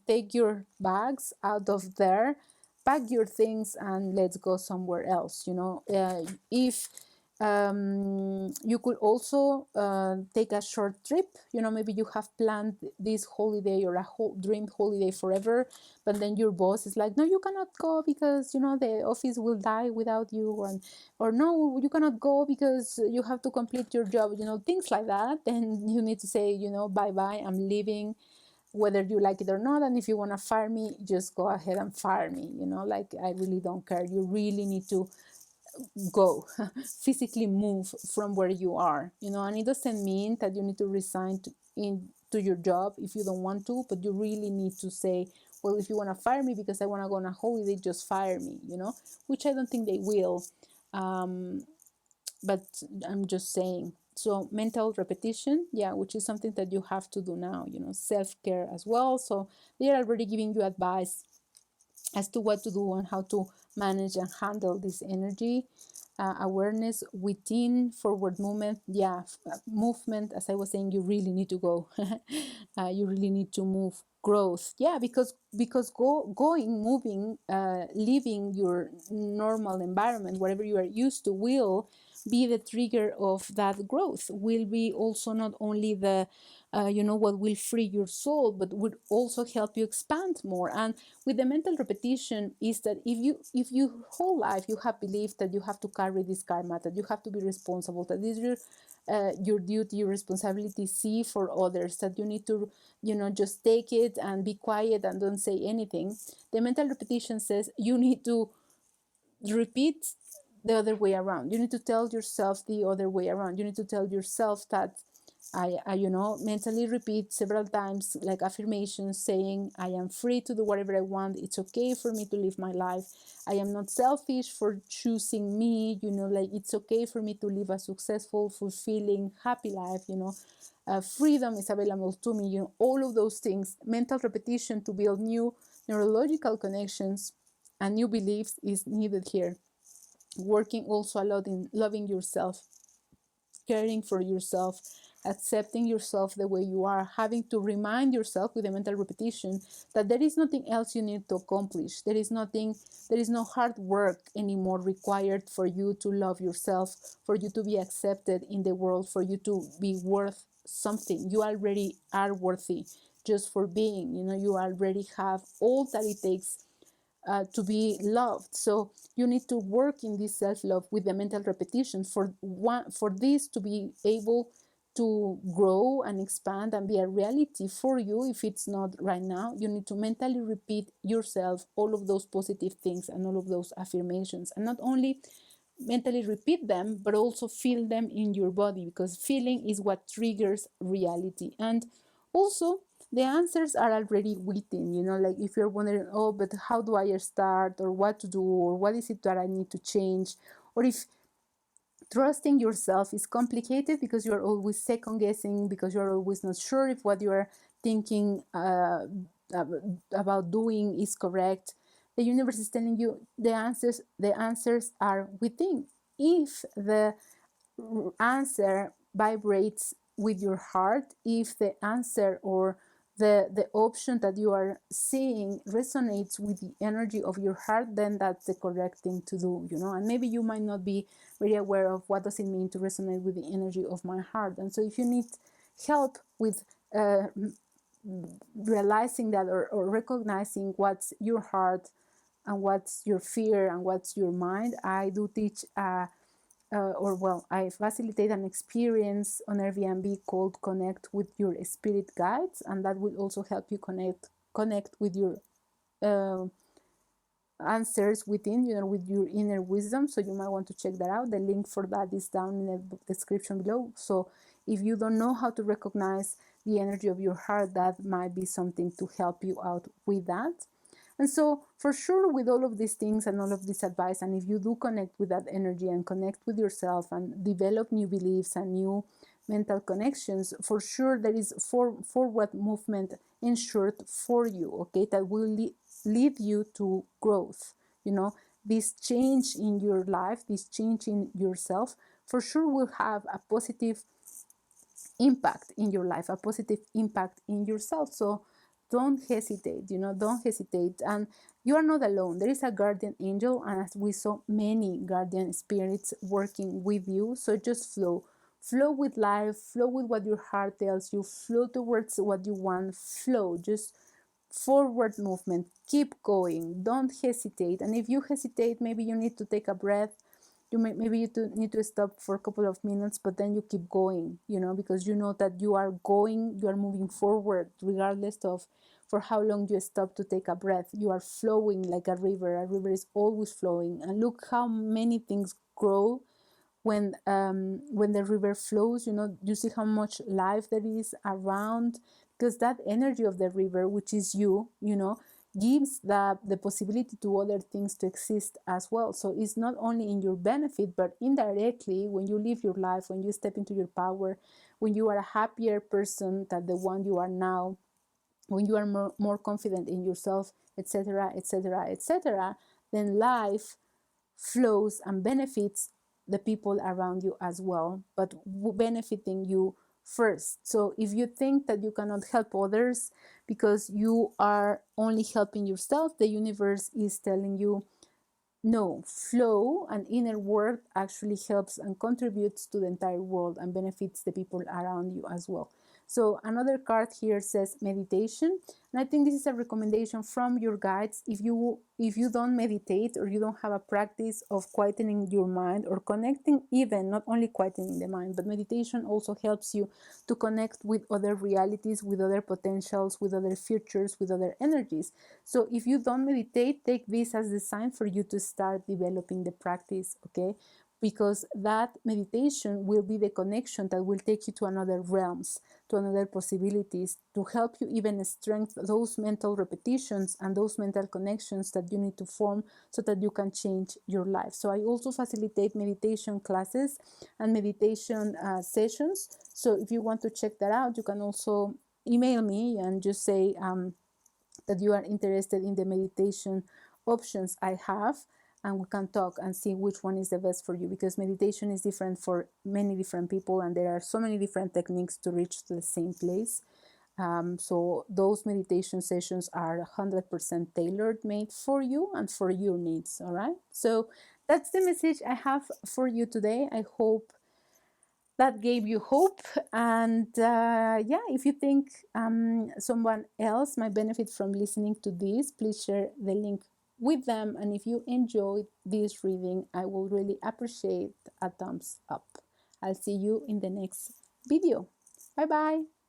take your bags out of there, pack your things, and let's go somewhere else. If you could also take a short trip. Maybe you have planned this holiday or a whole dream holiday forever, but then your boss is like, no, you cannot go because the office will die without you, or no, you cannot go because you have to complete your job, things like that. Then you need to say, bye bye, I'm leaving, whether you like it or not. And if you want to fire me, just go ahead and fire me. Like, I really don't care. You really need to go physically move from where you are. And it doesn't mean that you need to resign to your job if you don't want to, but you really need to say, well, if you want to fire me because I want to go on a holiday, just fire me, which I don't think they will. But I'm just saying. So mental repetition, which is something that you have to do now, self-care as well. So they are already giving you advice as to what to do and how to manage and handle this energy. Awareness within, forward movement. Movement, as I was saying, you really need to go. You really need to move. Growth, because moving, leaving your normal environment, whatever you are used to, will be the trigger of that growth. Will be also not only the what will free your soul, but would also help you expand more. And with the mental repetition is that if you whole life you have believed that you have to carry this karma, that you have to be responsible, that this is your duty, your responsibility, see for others, that you need to just take it and be quiet and don't say anything. The mental repetition says you need to repeat the other way around. You need to tell yourself the other way around. You need to tell yourself that I mentally repeat several times like affirmations saying I am free to do whatever I want. It's okay for me to live my life. I am not selfish for choosing me, like it's okay for me to live a successful, fulfilling, happy life, freedom is available to me, all of those things. Mental repetition to build new neurological connections and new beliefs is needed here. Working also a lot in loving yourself, caring for yourself, accepting yourself the way you are, having to remind yourself with the mental repetition that there is nothing else you need to accomplish. There is no hard work anymore required for you to love yourself, for you to be accepted in the world, for you to be worth something. You already are worthy just for being. You already have all that it takes to be loved. So you need to work in this self-love with the mental repetition for this to be able to grow and expand and be a reality for you. If it's not right now, you need to mentally repeat yourself all of those positive things and all of those affirmations, and not only mentally repeat them but also feel them in your body, because feeling is what triggers reality. And also the answers are already written, like if you're wondering, oh, but how do I start, or what to do, or what is it that I need to change, or if trusting yourself is complicated because you're always second guessing, because you're always not sure if what you're thinking about doing is correct, the universe is telling you the answers are within. If the answer vibrates with your heart, if the answer or the option that you are seeing resonates with the energy of your heart, then that's the correct thing to do, and maybe you might not be very aware of what does it mean to resonate with the energy of my heart. And so if you need help with realizing that, or recognizing what's your heart and what's your fear and what's your mind, I do teach I facilitate an experience on Airbnb called Connect with Your Spirit Guides, and that will also help you connect with your uh, answers within, with your inner wisdom. So you might want to check that out. The link for that is down in the description below. So if you don't know how to recognize the energy of your heart, that might be something to help you out with that. And so for sure, with all of these things and all of this advice, and if you do connect with that energy and connect with yourself and develop new beliefs and new mental connections, for sure there is forward movement ensured for you, okay, that will lead you to growth. This change in your life, this change in yourself, for sure will have a positive impact in your life, a positive impact in yourself. So don't hesitate, don't hesitate. And you are not alone. There is a guardian angel, and as we saw, many guardian spirits working with you. So just flow with life, flow with what your heart tells you, flow towards what you want, flow, just forward movement, keep going, don't hesitate. And if you hesitate, maybe you need to take a breath. Maybe you need to stop for a couple of minutes, but then you keep going, because you know that you are moving forward regardless of for how long you stop to take a breath. You are flowing like a river. A river is always flowing, and look how many things grow when the river flows. You see how much life there is around, because that energy of the river, which is you, gives the possibility to other things to exist as well. So it's not only in your benefit, but indirectly, when you live your life, when you step into your power, when you are a happier person than the one you are now, when you are more confident in yourself, etc., etc., etc., then life flows and benefits the people around you as well, but benefiting you first. So if you think that you cannot help others because you are only helping yourself, the universe is telling you, no, flow and inner work actually helps and contributes to the entire world and benefits the people around you as well. So another card here says meditation, and I think this is a recommendation from your guides. If you don't meditate, or you don't have a practice of quietening your mind or connecting, even not only quietening the mind, but meditation also helps you to connect with other realities, with other potentials, with other futures, with other energies. So if you don't meditate, take this as the sign for you to start developing the practice, okay? because that meditation will be the connection that will take you to another realms, to another possibilities, to help you even strengthen those mental repetitions and those mental connections that you need to form so that you can change your life. So I also facilitate meditation classes and meditation sessions. So if you want to check that out, you can also email me and just say that you are interested in the meditation options I have, and we can talk and see which one is the best for you, because meditation is different for many different people and there are so many different techniques to reach the same place. So those meditation sessions are 100% tailored made for you and for your needs. All right, so that's the message I have for you today. I hope that gave you hope. And yeah, if you think someone else might benefit from listening to this, please share the link with them. And if you enjoyed this reading, I will really appreciate a thumbs up. I'll see you in the next video. Bye bye.